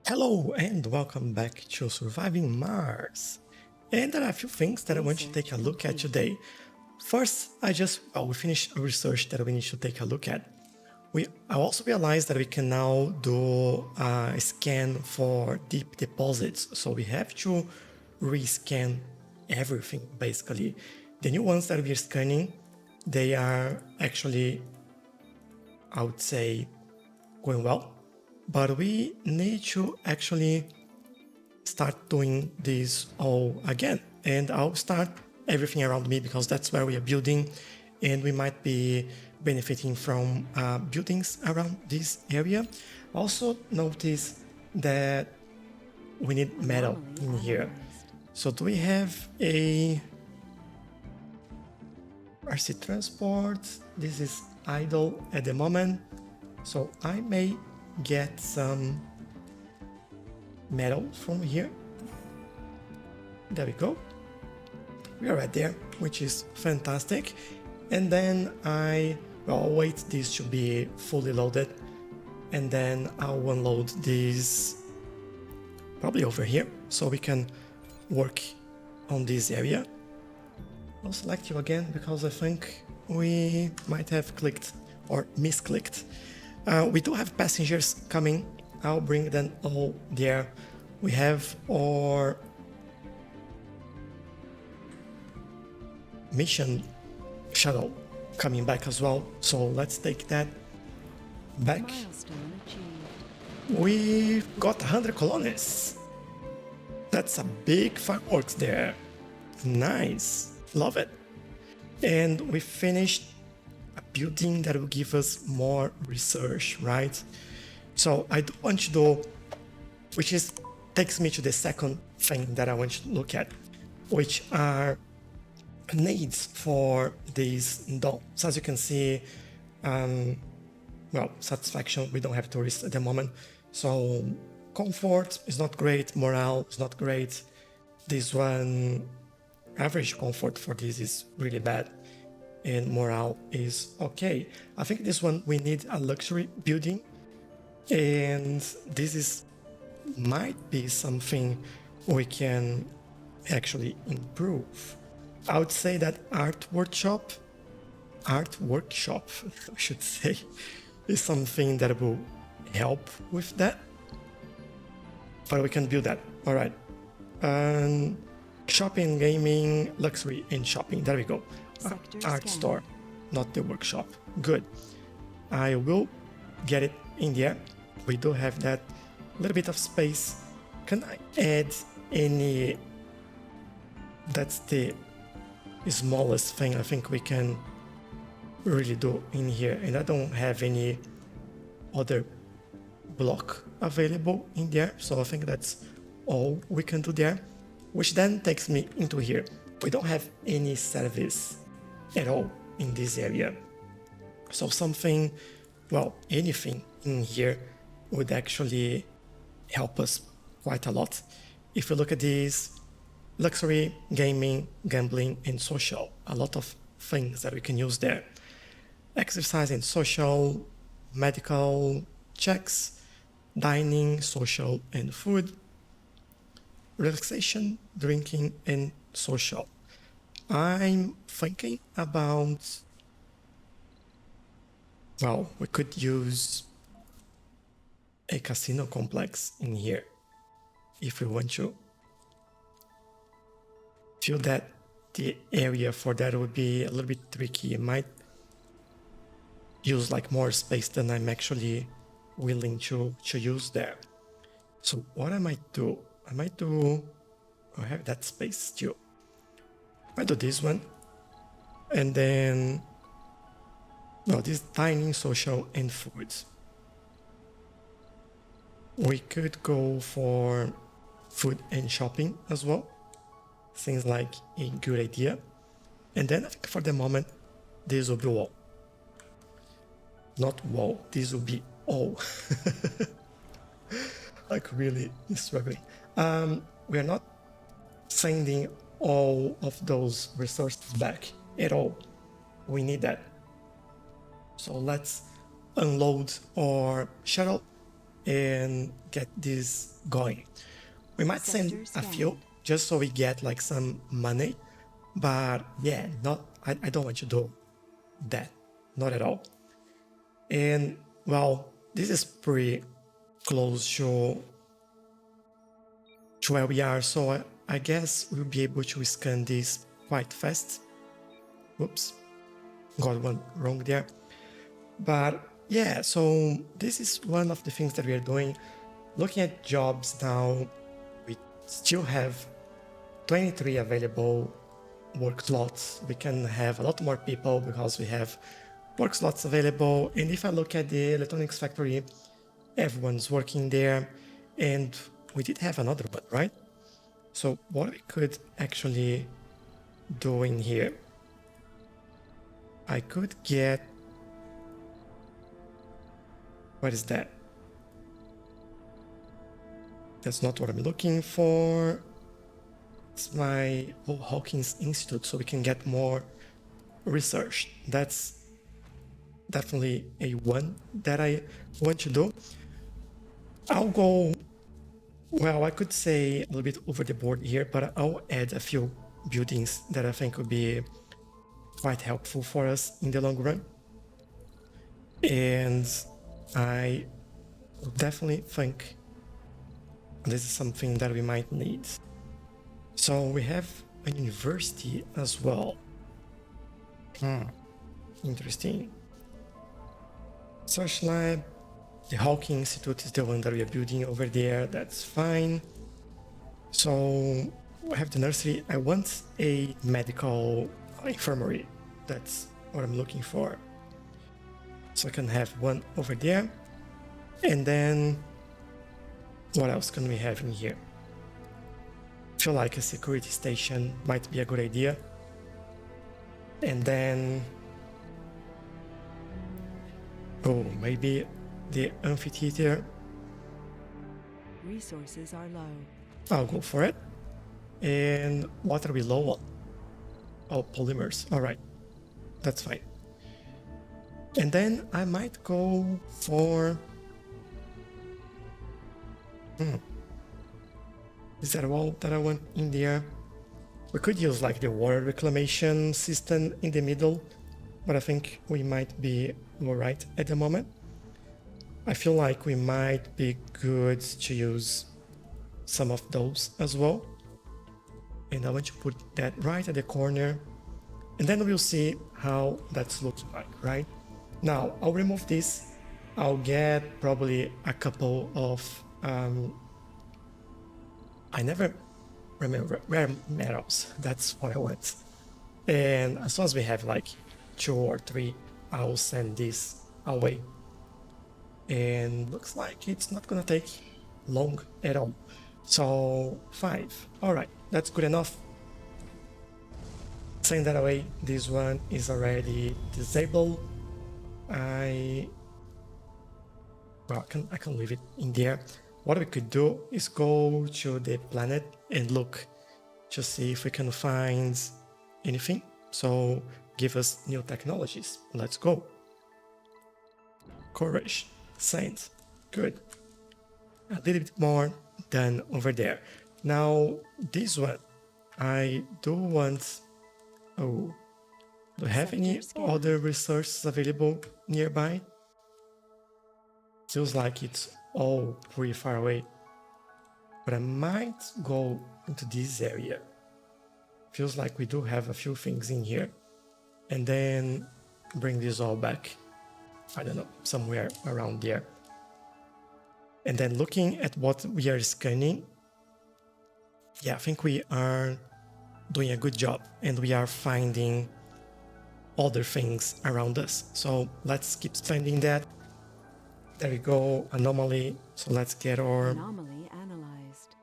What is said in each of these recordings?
Hello and welcome back to Surviving Mars. And there are a few things that I want you to take a look at today. First, we finished a research that we need to take a look at. I also realized that we can now do a scan for deep deposits. So we have to rescan everything, basically. The new ones that we are scanning, they are actually, I would say, going well. But we need to actually start doing this all again. And I'll start everything around me because that's where we are building, and we might be benefiting from buildings around this area. Also notice that we need metal in here. So do we have a RC transport? This is idle at the moment. So I may get some metal from here. There we go. We are right there, which is fantastic. And then I'll wait this to be fully loaded, and then I'll unload this probably over here so we can work on this area. I'll select you again because I think we might have clicked or misclicked. We do have passengers coming. I'll bring them all there. We have our mission shuttle coming back as well. So let's take that back. We've got 100 colonies. That's a big fireworks there. Nice. Love it. And we finished a building that will give us more research, right? So I do want to do, which takes me to the second thing that I want to look at, which are needs for these domes. As you can see, satisfaction, we don't have tourists at the moment. So comfort is not great, morale is not great. This one, average comfort for this is really bad, and morale is okay. I think this one we need a luxury building, and this might be something we can actually improve. I would say that art workshop, I should say, is something that will help with that. But we can build that. All right. Shopping, gaming, luxury, and shopping. There we go. Art store, not the workshop. Good. I will get it in there. We do have that little bit of space. Can I add any? That's the smallest thing I think we can really do in here. And I don't have any other block available in there. So I think that's all we can do there. Which then takes me into here. We don't have any service at all in this area. So anything in here would actually help us quite a lot. If you look at these, luxury, gaming, gambling, and social, a lot of things that we can use there. Exercise and social, medical checks, dining, social, and food, relaxation, drinking, and social. I'm thinking about, we could use a casino complex in here if we want to. Feel that the area for that would be a little bit tricky. It might use more space than I'm actually willing to use there. So what I might do, I have that space still. I do this one, and then this dining, social, and food. We could go for food and shopping as well. Seems like a good idea. And then I think for the moment, this will be all. Not wall, this will be all. Really struggling. We are not sending all of those resources back at all. We need that. So let's unload our shuttle and get this going. We might send a few just so we get like some money, but yeah, I don't want to do that, not at all. And well, this is pretty close to where we are, so I guess we'll be able to scan this quite fast. Oops, got one wrong there. But yeah, so this is one of the things that we are doing. Looking at jobs now, we still have 23 available work slots. We can have a lot more people because we have work slots available. And if I look at the electronics factory, everyone's working there. And we did have another one, right? So what we could actually do in here, I could get, what is that? That's not what I'm looking for. It's my Hawkins Institute, so we can get more research. That's definitely a one that I want to do. I'll go, well, I could say a little bit over the board here, but I'll add a few buildings that I think would be quite helpful for us in the long run. And I definitely think this is something that we might need. So we have a university as well. Interesting. Search lab. The Hawking Institute is the one that we are building over there. That's fine. So we have the nursery. I want a medical infirmary. That's what I'm looking for. So I can have one over there. And then what else can we have in here? I feel like a security station might be a good idea. And then, oh, maybe the amphitheater. Resources are low. I'll go for it. And what are we low on? Oh, polymers. All right, that's fine. And then I might go for... Is that all that I want in there? We could use like the water reclamation system in the middle, but I think we might be all right at the moment. I feel like we might be good to use some of those as well. And I want to put that right at the corner. And then we'll see how that's looking like, right? Now, I'll remove this. I'll get probably a couple of... I never remember rare metals. That's what I want. And as soon as we have like 2 or 3, I'll send this away. And looks like it's not gonna take long at all. So 5. All right, that's good enough. Send that away. This one is already disabled. I can leave it in there. What we could do is go to the planet and look to see if we can find anything. So give us new technologies. Let's go. Courage. Science. Good. A little bit more than over there. Now this one, I do want... Oh, do I have any other resources available nearby? Feels like it's all pretty far away. But I might go into this area. Feels like we do have a few things in here. And then bring this all back. I don't know, somewhere around there. And then looking at what we are scanning, yeah, I think we are doing a good job and we are finding other things around us. So let's keep spending that. There we go, anomaly. So let's get our Anomaly analyzed.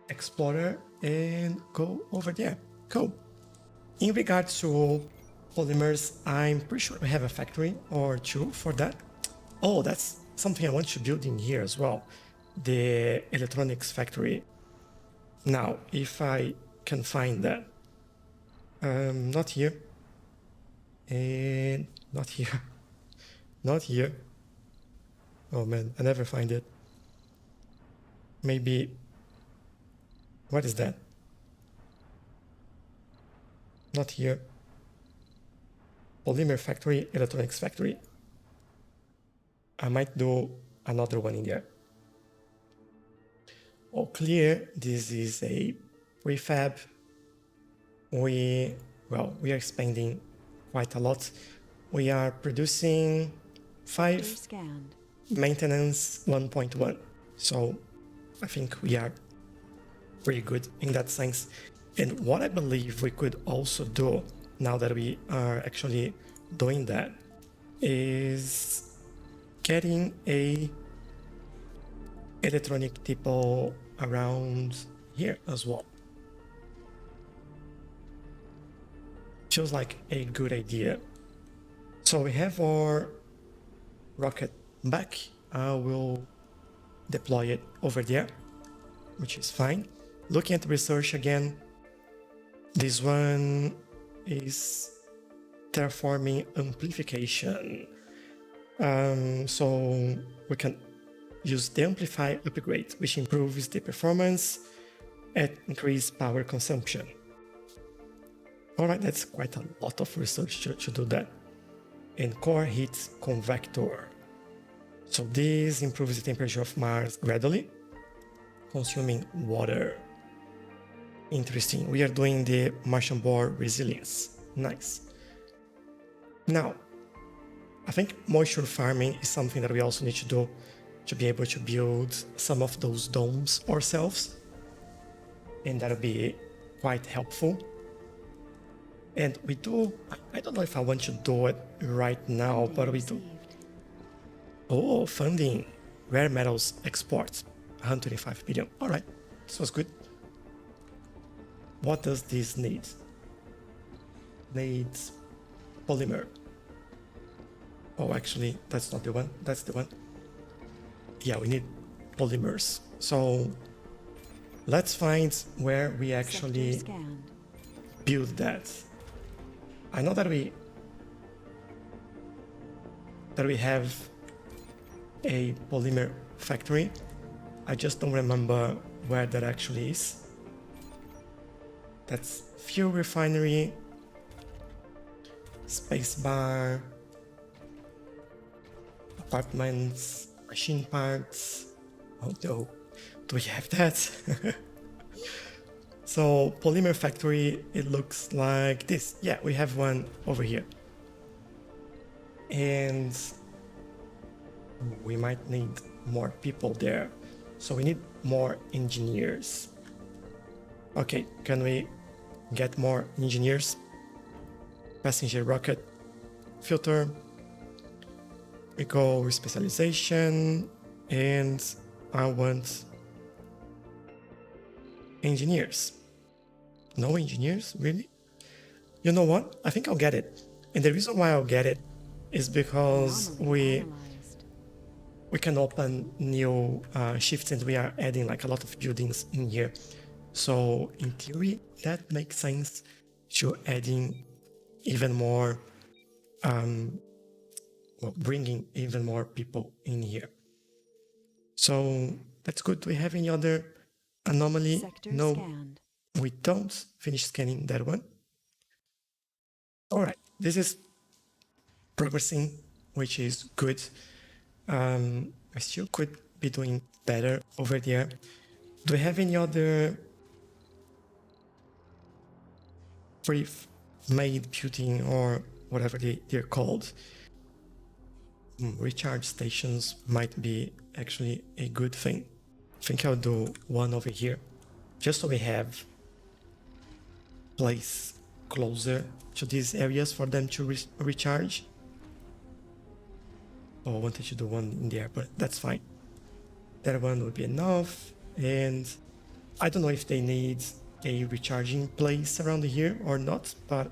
explorer and go over there. Cool. In regards to polymers, I'm pretty sure we have a factory or 2 for that. Oh, that's something I want to build in here as well. The electronics factory. Now, if I can find that. Not here. And not here. Not here. Oh man, I never find it. maybe, what is that? Not here. Polymer Factory, Electronics Factory. I might do another one in there. All clear, this is a prefab. We are expanding quite a lot. We are producing 5, Scanned. maintenance 1.1. So I think we are pretty good in that sense. And what I believe we could also do, now that we are actually doing that, is getting a electronic depot around here as well. Feels like a good idea. So we have our rocket back. I will deploy it over there, which is fine. Looking at the research again, this one is Terraforming Amplification. So we can use the Amplify upgrade, which improves the performance at increased power consumption. Alright, that's quite a lot of research to do that. And Core Heat Convector. So this improves the temperature of Mars gradually, consuming water. Interesting. We are doing the Martian Bore Resilience. Nice. Now, I think moisture farming is something that we also need to do to be able to build some of those domes ourselves. And that'll be quite helpful. And we do, I don't know if I want to do it right now, but we do. Oh, funding, rare metals exports, 125 billion. All right, this was good. What does this need? Needs polymer. Oh, actually, that's not the one. That's the one. Yeah, we need polymers. So let's find where we actually build that. I know that we have a polymer factory. I just don't remember where that actually is. That's fuel refinery, space bar, apartments, machine parts. Oh no, do we have that? So Polymer Factory, it looks like this. Yeah, we have one over here. And we might need more people there. So we need more engineers. Okay, can we get more engineers? Passenger rocket filter. We go with specialization, and I want engineers. No engineers, really? You know what? I think I'll get it. And the reason why I'll get it is because we can open new shifts, and we are adding like a lot of buildings in here. So in theory, that makes sense to adding even more, bringing even more people in here. So that's good. Do we have any other anomaly? Sector no, scanned. We don't. Finish scanning that one. All right, this is progressing, which is good. I still could be doing better over there. Do we have any other pre-made building or whatever they're called? Recharge stations might be actually a good thing. I think I'll do one over here, just so we have place closer to these areas for them to recharge. Oh, I wanted to do one in there, but that's fine. That one would be enough. And I don't know if they need a recharging place around here or not, but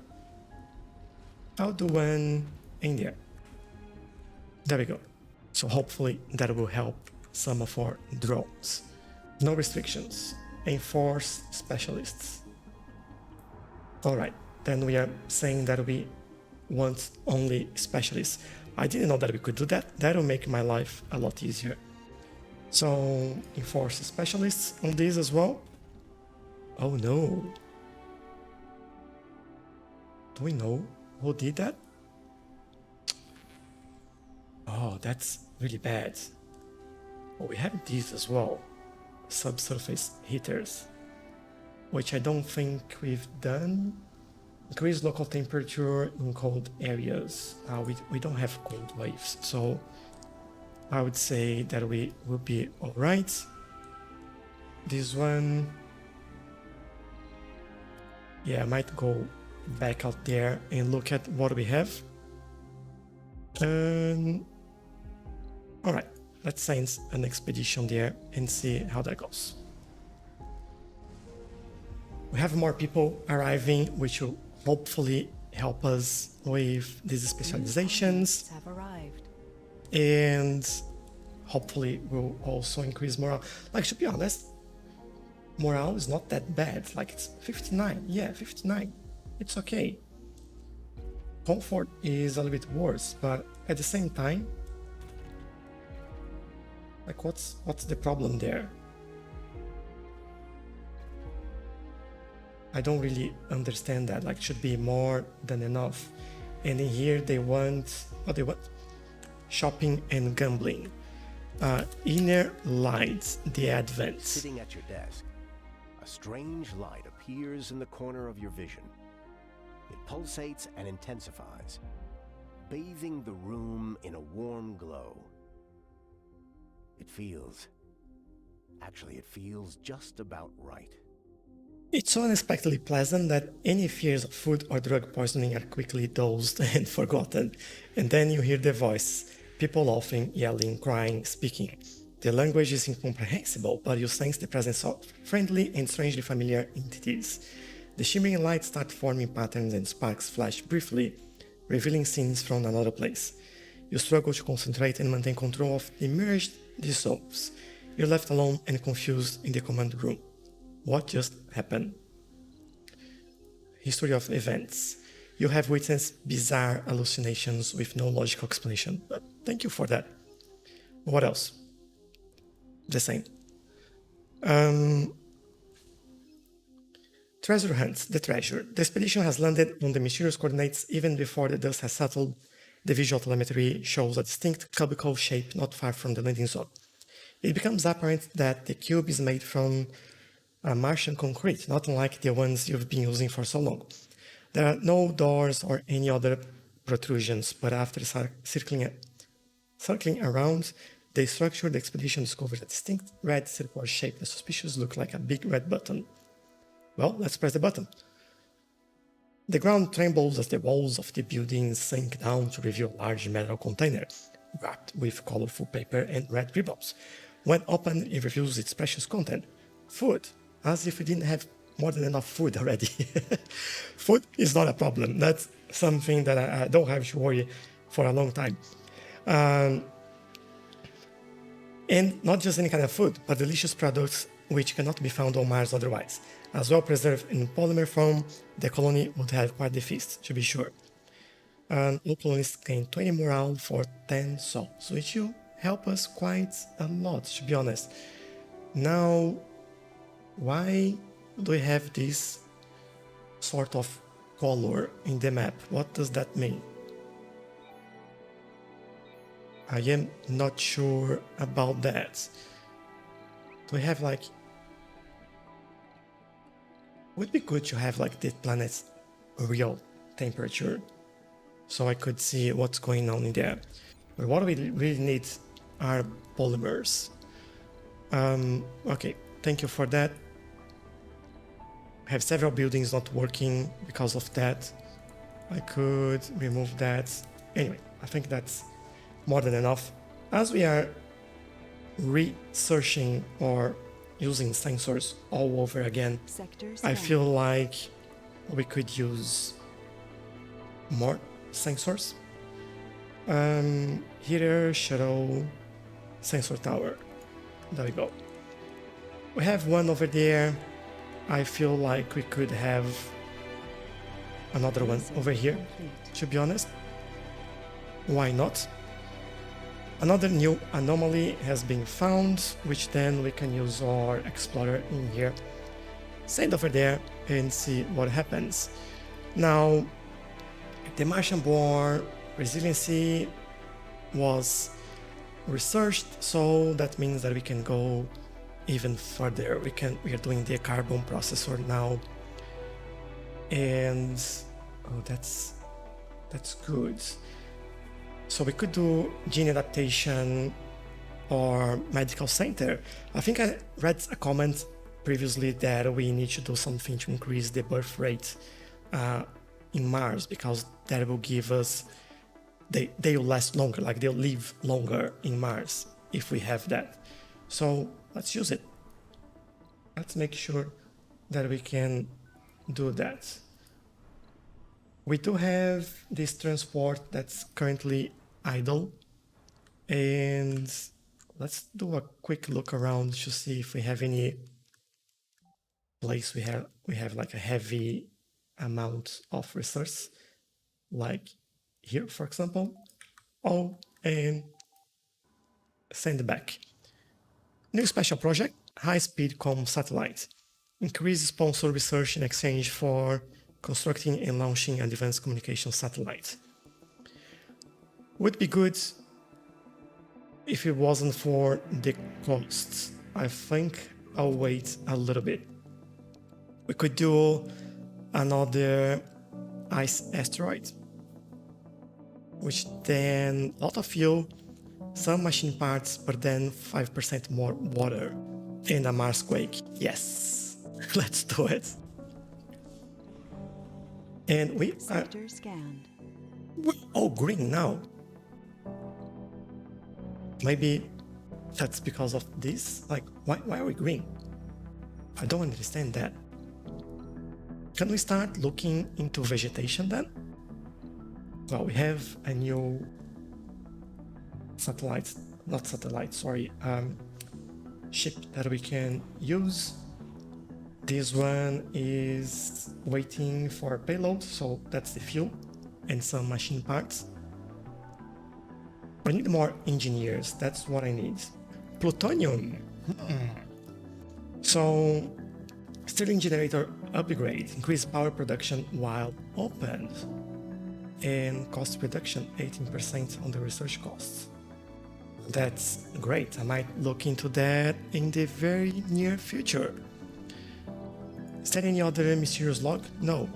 I'll do one in there. There we go. So hopefully that will help some of our drones. No restrictions. Enforce specialists. All right, then we are saying that we want only specialists. I didn't know that we could do that. That will make my life a lot easier. So enforce specialists on this as well. Oh no. Do we know who did that? Oh, that's really bad. Oh, we have these as well. Subsurface Heaters, which I don't think we've done. Increase local temperature in cold areas. We don't have cold waves, so I would say that we will be alright. This one, yeah, I might go back out there and look at what we have. Alright, let's send an expedition there and see how that goes. We have more people arriving, which will hopefully help us with these specializations. Have arrived. And hopefully will also increase morale. Like, to be honest, morale is not that bad. Like, it's 59. Yeah, 59. It's okay. Comfort is a little bit worse, but at the same time, like, what's the problem there? I don't really understand that. Like, should be more than enough. And in here they want what they want: shopping and gambling. Inner light, the advent. Sitting at your desk, a strange light appears in the corner of your vision. It pulsates and intensifies, bathing the room in a warm glow. It feels just about right. It's so unexpectedly pleasant that any fears of food or drug poisoning are quickly dozed and forgotten. And then you hear the voice, people laughing, yelling, crying, speaking. The language is incomprehensible, but you sense the presence of friendly and strangely familiar entities. The shimmering lights start forming patterns and sparks flash briefly, revealing scenes from another place. You struggle to concentrate and maintain control of the merged dissolves. You're left alone and confused in the command room. What just happened? History of events. You have witnessed bizarre hallucinations with no logical explanation. Thank you for that. What else? The same. Treasure hunt. The treasure. The expedition has landed on the mysterious coordinates even before the dust has settled. The visual telemetry shows a distinct cubical shape not far from the landing zone. It becomes apparent that the cube is made from Martian concrete, not unlike the ones you've been using for so long. There are no doors or any other protrusions, but after circling around the structure, the expedition discovers a distinct red circular shape that suspiciously looks like a big red button. Well, let's press the button. The ground trembles as the walls of the building sink down to reveal a large metal container, wrapped with colorful paper and red ribbons. When opened, it reveals its precious content: food, as if we didn't have more than enough food already. Food is not a problem. That's something that I don't have to worry for a long time. And not just any kind of food, but delicious products which cannot be found on Mars otherwise. As well preserved in polymer form, the colony would have quite the feast, to be sure. All colonists gain 20 morale for 10 souls, which will help us quite a lot, to be honest. Now, why do we have this sort of color in the map? What does that mean? I am not sure about that. Do we have like... Would be good to have like the planet's real temperature, so I could see what's going on in there. But what we really need are polymers. Okay, thank you for that. I have several buildings not working because of that. I could remove that. Anyway, I think that's more than enough. As we are researching or using sensors all over again, I feel like we could use more sensors. Heater, Tchelow, sensor tower. There we go. We have one over there. I feel like we could have another one over here, to be honest. Why not? Another new anomaly has been found, which then we can use our explorer in here. Send over there and see what happens. Now, the Martian-born resiliency was researched, so that means that we can go even further. We are doing the carbon processor now, and oh, that's good. So we could do gene adaptation or medical center. I think I read a comment previously that we need to do something to increase the birth rate in Mars, because that will give us, they'll last longer, like they'll live longer in Mars if we have that. So let's use it. Let's make sure that we can do that. We do have this transport that's currently idle, and let's do a quick look around to see if we have any place we have like a heavy amount of resource, like here, for example. Oh, and send it back. New special project, high-speed comm satellite. Increase sponsor research in exchange for constructing and launching an advanced communication satellite. Would be good if it wasn't for the costs. I think I'll wait a little bit. We could do another ice asteroid, which then a lot of fuel, some machine parts, but then 5% more water, and a Mars quake. Yes, let's do it. And we are Sector scanned. all green now. Maybe that's because of this. Like, why are we green? I don't understand that. Can we start looking into vegetation then? Well, we have a new ship that we can use. This one is waiting for a payload, so that's the fuel and some machine parts. I need more engineers, that's what I need. Plutonium. So, Stirling generator upgrade, increase power production while opened, and cost reduction 18% on the research costs. That's great. I might look into that in the very near future. Is there any other mysterious log? No.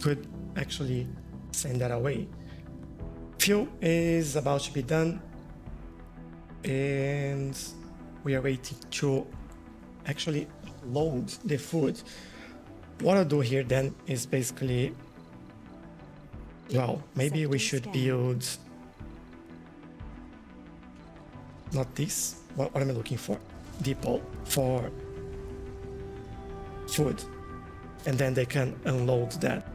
Could actually send that away. Fuel is about to be done, and we are waiting to actually load the food. What I'll do here then is basically, well, maybe we should build, not this, what am I looking for? Depot for food, and then they can unload that.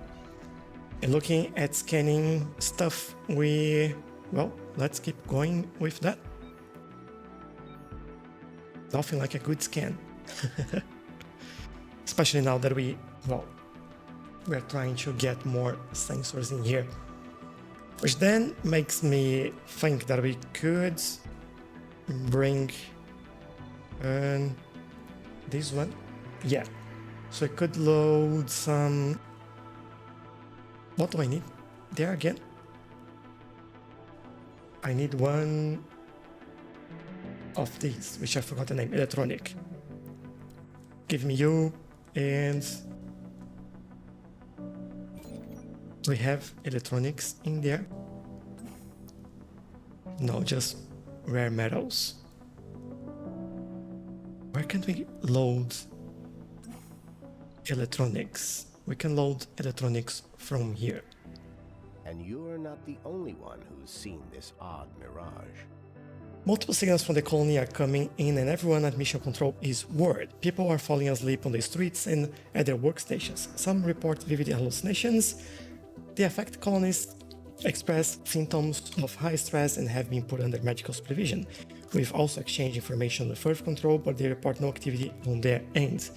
And looking at scanning stuff, let's keep going with that. Nothing like a good scan. Especially now that we're trying to get more sensors in here. Which then makes me think that we could bring this one. Yeah. So I could load some. What do I need there again? I need one of these, which I forgot the name, electronic. Give me you, and we have electronics in there. No, just rare metals. Where can we load electronics? We can load electronics from here. And you're not the only one who's seen this odd mirage. Multiple signals from the colony are coming in, and everyone at Mission Control is worried. People are falling asleep on the streets and at their workstations. Some report vivid hallucinations. The affected colonists express symptoms of high stress and have been put under medical supervision. We've also exchanged information with Earth Control, but they report no activity on their end.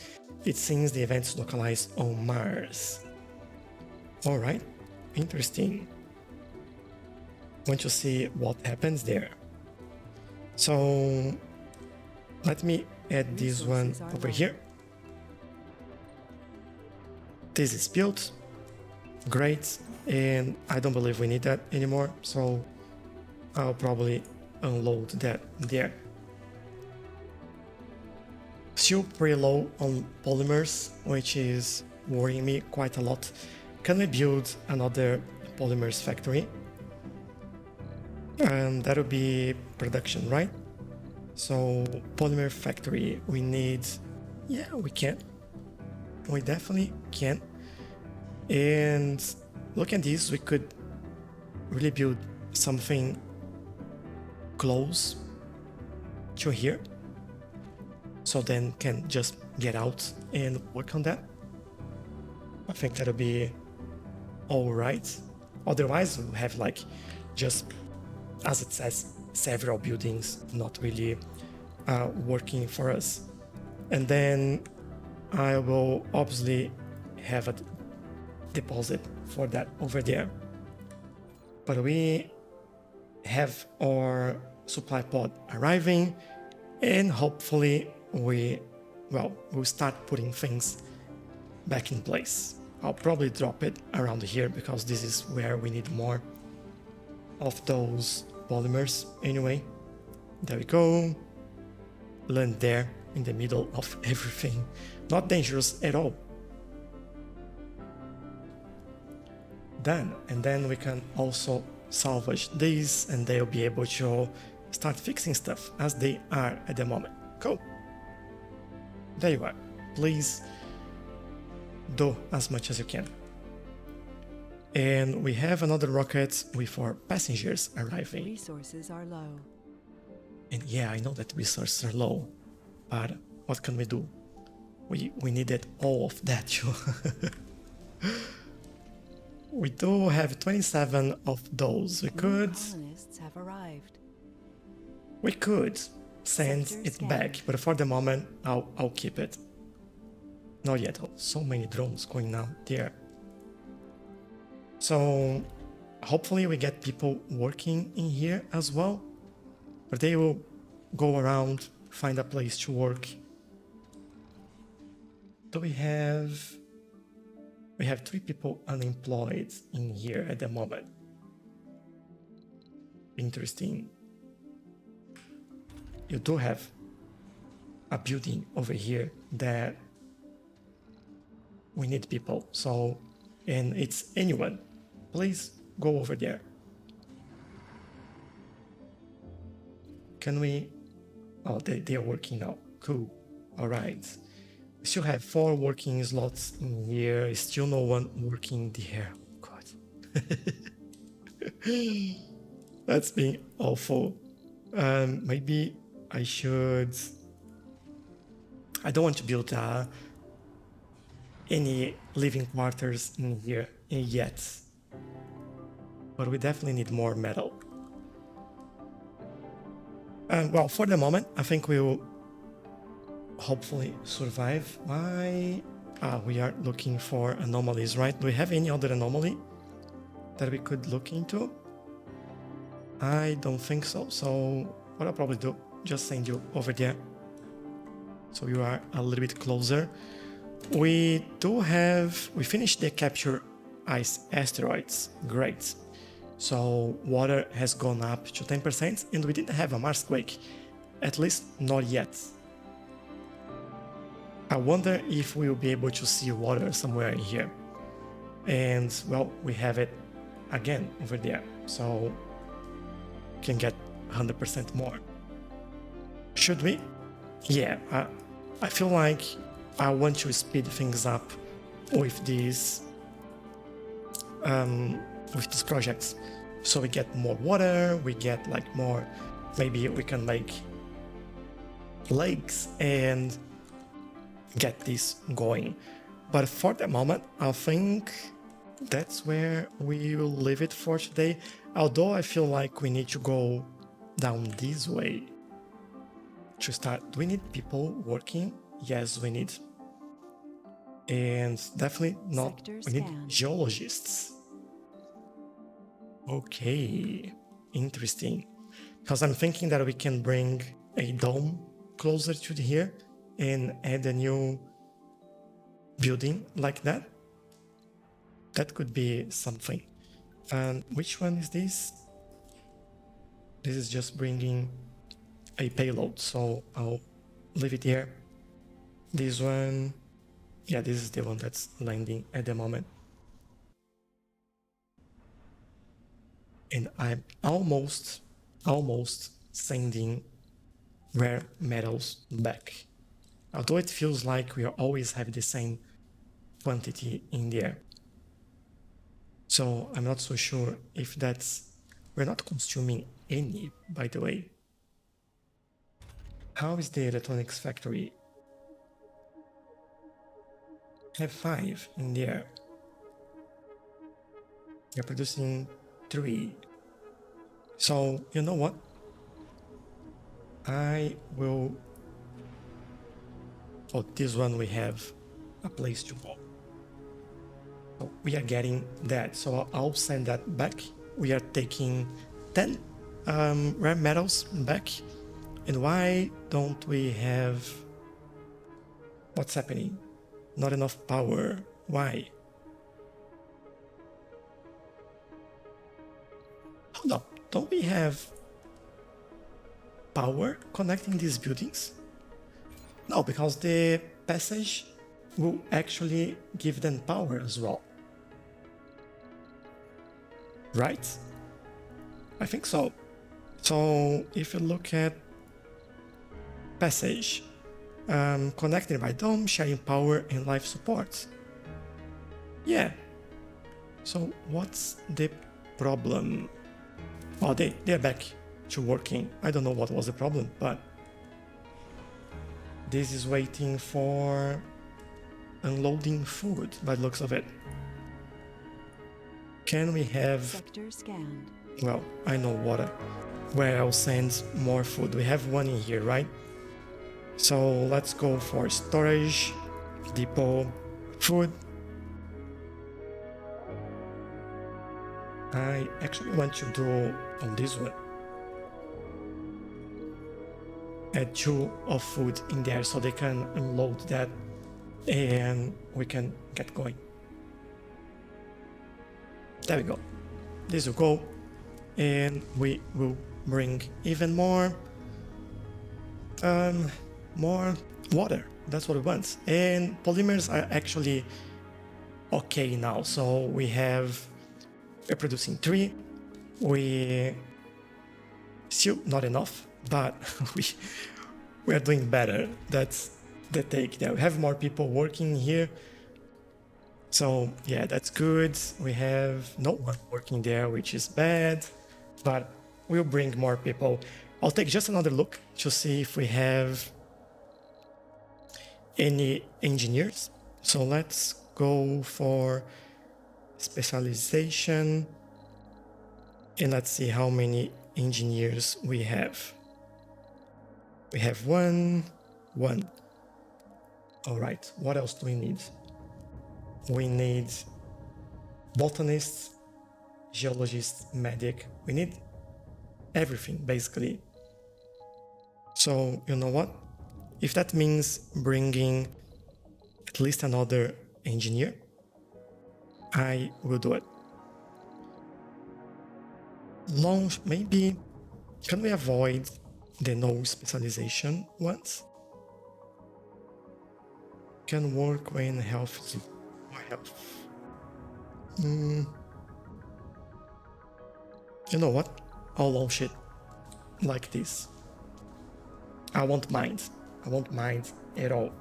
It seems the event's localized on Mars. Alright, interesting. want to see what happens there. So let me add this one Resources are over low. here. This is built. Great. And I don't believe we need that anymore. So I'll probably unload that there. Still pretty low on polymers, which is worrying me quite a lot. Can we build another polymers factory? And that'll be production, right? So Polymer Factory, we need, yeah, we can. We definitely can. And look at this, we could really build something close to here. So then can just get out and work on that. I think that'll be all right. Otherwise, we'll have like just, as it says, several buildings not really working for us. And then I will obviously have a deposit for that over there. But we have our supply pod arriving, and hopefully we'll start putting things back in place. I'll probably drop it around here because this is where we need more of those polymers anyway. There we go. Land there in the middle of everything. Not dangerous at all. Done. And then we can also salvage these and they'll be able to start fixing stuff as they are at the moment. Cool. There you are. Please do as much as you can. And we have another rocket with our passengers arriving. Resources are low. And yeah, I know that resources are low, but what can we do? We needed all of that too. We do have 27 of those. New colonists have arrived. We could send Sector it scanned. back, but for the moment, I'll keep it. Not yet. Oh, so many drones going out there. So hopefully we get people working in here as well, but they will go around, find a place to work. Do we have 3 people unemployed in here at the moment. Interesting. You do have a building over here that we need people. So, and it's anyone. Please go over there. Can we? Oh, they are working now. Cool. All right. We still have 4 working slots in here. Still no one working there. God. That's been awful. Maybe I should. I don't want to build any living quarters in here yet. But we definitely need more metal. Well, for the moment, I think we will hopefully survive. Why? We are looking for anomalies, right? Do we have any other anomaly that we could look into? I don't think so. So what I'll probably do, just send you over there. So you are a little bit closer. We finished the capture ice asteroids. Great. So water has gone up to 10% and we didn't have a Marsquake. At least not yet. I wonder if we will be able to see water somewhere in here. And well, we have it again over there. So can get 100% more. Should we? Yeah, I feel like I want to speed things up with these projects. So we get more water, we get like more, maybe we can make lakes and get this going. But for the moment, I think that's where we will leave it for today. Although I feel like we need to go down this way to start. Do we need people working? Yes, we need. And definitely not, Sector we need scanned. geologists. Okay. interesting. Because I'm thinking that we can bring a dome closer to here and add a new building like that. That could be something. And which one is this? This is just bringing a payload, so I'll leave it here. This one, yeah, this is the one that's landing at the moment. And I'm almost sending rare metals back. Although it feels like we always have the same quantity in there. So I'm not so sure if that's... We're not consuming any, by the way. How is the electronics factory? I have 5 in there. You're producing 3. So, you know what? I will... Oh, this one we have a place to go. So we are getting that, so I'll send that back. We are taking 10 rare metals back. And why don't we have... What's happening? Not enough power. Why? Hold up. Don't we have power connecting these buildings? No, because the passage will actually give them power as well. Right? I think so. So if you look at passage, connected by dome, sharing power and life support. Yeah. So what's the problem? Oh, they're back to working. I don't know what was the problem, but this is waiting for unloading food by the looks of it. Can we have... Sector scanned. Well, I know water. Where I'll send more food. We have one in here, right? So let's go for storage, depot, food. I actually want to do on this one. Add 2 of food in there so they can unload that and we can get going. There we go. This will go and we will bring even more water. That's what we want. And polymers are actually okay now. So we're producing 3. We still not enough, but we are doing better. That's the take there. We have more people working here. So yeah, that's good. We have no one working there, which is bad, but we'll bring more people. I'll take just another look to see if we have any engineers. So let's go for specialization and let's see how many engineers we have. We have one. All right, what else do we need? We need botanist, geologist, medic. We need everything, basically. So, you know what? If that means bringing at least another engineer, I will do it. Launch, maybe... Can we avoid the no specialization ones? Can work when health... You know what? I'll launch it like this. I won't mind. I won't mind at all.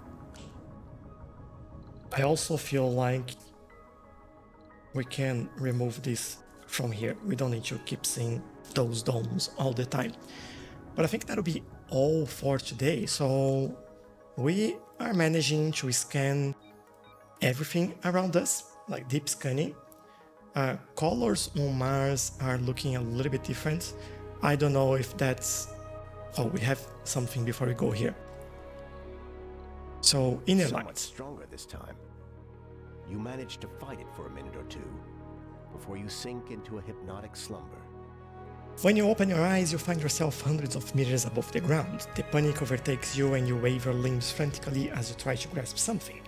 I also feel like we can remove this from here. We don't need to keep seeing those domes all the time. But I think that'll be all for today. So we are managing to scan everything around us, like deep scanning. Colors on Mars are looking a little bit different. I don't know if that's... Oh, we have something before we go here. So, inner Somewhat lights. stronger this time. You manage to fight it for a minute or two before you sink into a hypnotic slumber. When you open your eyes, you find yourself hundreds of meters above the ground. The panic overtakes you and you wave your limbs frantically as you try to grasp something,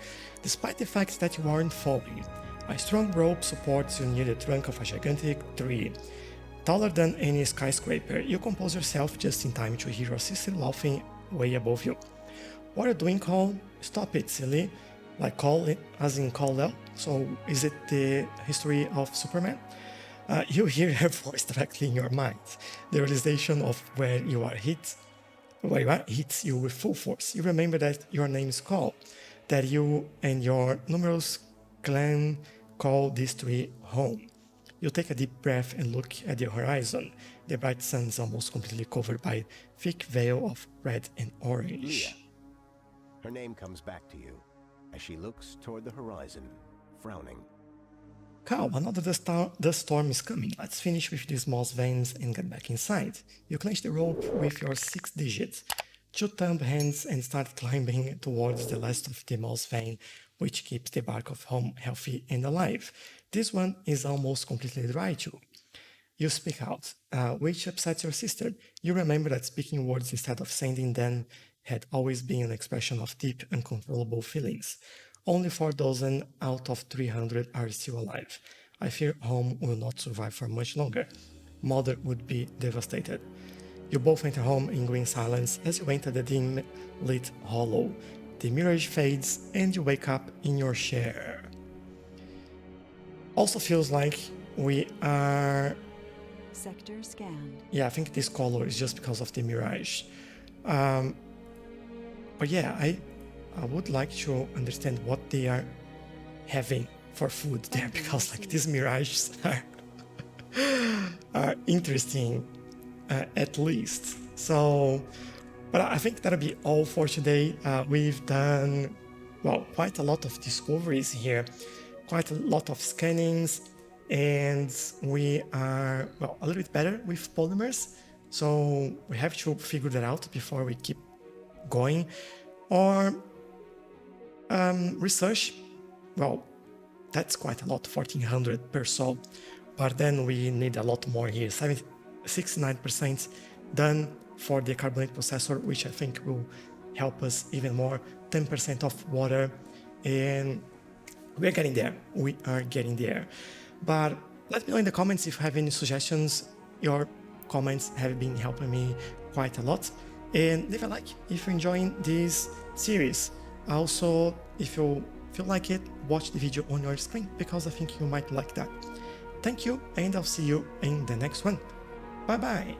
despite the fact that you aren't falling. A strong rope supports you near the trunk of a gigantic tree. Taller than any skyscraper, you compose yourself just in time to hear your sister laughing way above you. What are you doing, Cole? Stop it, silly. Like Cole, as in Tchelow? So is it the history of Superman? You hear her voice directly in your mind. The realization of where you are hits you with full force. You remember that your name is Cole, that you and your numerous clan call this tree home. You take a deep breath and look at the horizon. The bright sun is almost completely covered by a thick veil of red and orange. Leah. Her name comes back to you as she looks toward the horizon, frowning. Calm, another dust storm is coming. Let's finish with these moss veins and get back inside. You clench the rope with your 6 digits, 2 thumb hands, and start climbing towards the last of the moss vein, which keeps the bark of home healthy and alive. This one is almost completely dry too. You speak out, which upsets your sister. You remember that speaking words instead of sending them had always been an expression of deep, uncontrollable feelings. Only 4 dozen out of 300 are still alive. I fear home will not survive for much longer. Mother would be devastated. You both enter home in green silence as you enter the dim-lit hollow. The mirage fades and you wake up in your chair. Also feels like we are... Sector scanned. Yeah, I think this color is just because of the mirage. But yeah, I would like to understand what they are having for food there, because like these mirages are interesting, at least. So, but I think that'll be all for today. We've done, well, quite a lot of discoveries here, quite a lot of scannings, and we are, well, a little bit better with polymers. So we have to figure that out before we keep going. Or research, well, that's quite a lot, 1400 per sol, but then we need a lot more here. 69% done for the carbonate processor, which I think will help us even more. 10% of water, and we're getting there. We are getting there. But let me know in the comments if you have any suggestions. Your comments have been helping me quite a lot. And leave a like if you're enjoying this series. Also, if you feel like it, watch the video on your screen, because I think you might like that. Thank you, and I'll see you in the next one. Bye bye!